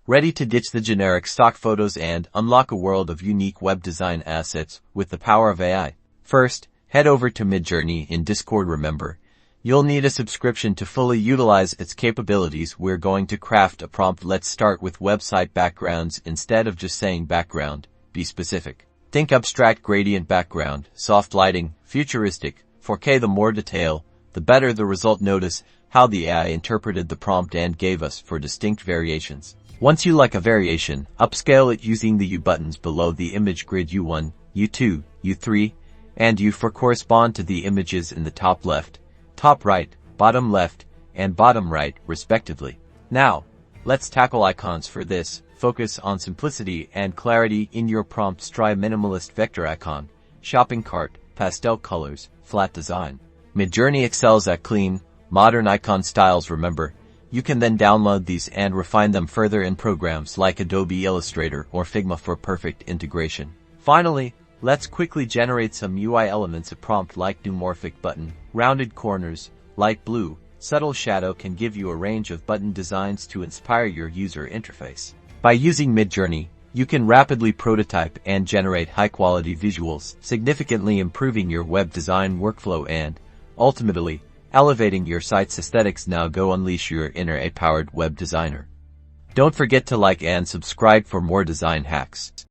Ready to ditch the generic stock photos and unlock a world of unique web design assets with the power of AI? First, head over to Midjourney in Discord. Remember, you'll need a subscription to fully utilize its capabilities. We're going to craft a prompt. Let's start with website backgrounds. Instead of just saying background, be specific. Think abstract gradient background, soft lighting, futuristic, 4K. The more detail, the better the result. Notice how the AI interpreted the prompt and gave us 4 distinct variations. Once you like a variation, upscale it using the U buttons below the image grid. U1, U2, U3, and U4 correspond to the images in the top left, top right, bottom left, and bottom right, respectively. Now, let's tackle icons. For this, focus on simplicity and clarity in your prompts. Try minimalist vector icon, shopping cart, pastel colors, flat design. Midjourney excels at clean, modern icon styles. Remember, you can then download these and refine them further in programs like Adobe Illustrator or Figma for perfect integration. Finally, let's quickly generate some UI elements. A prompt like dimorphic button, rounded corners, light blue, subtle shadow can give you a range of button designs to inspire your user interface. By using Midjourney, you can rapidly prototype and generate high-quality visuals, significantly improving your web design workflow and, ultimately, elevating your site's aesthetics. Now go unleash your inner AI-powered web designer. Don't forget to like and subscribe for more design hacks.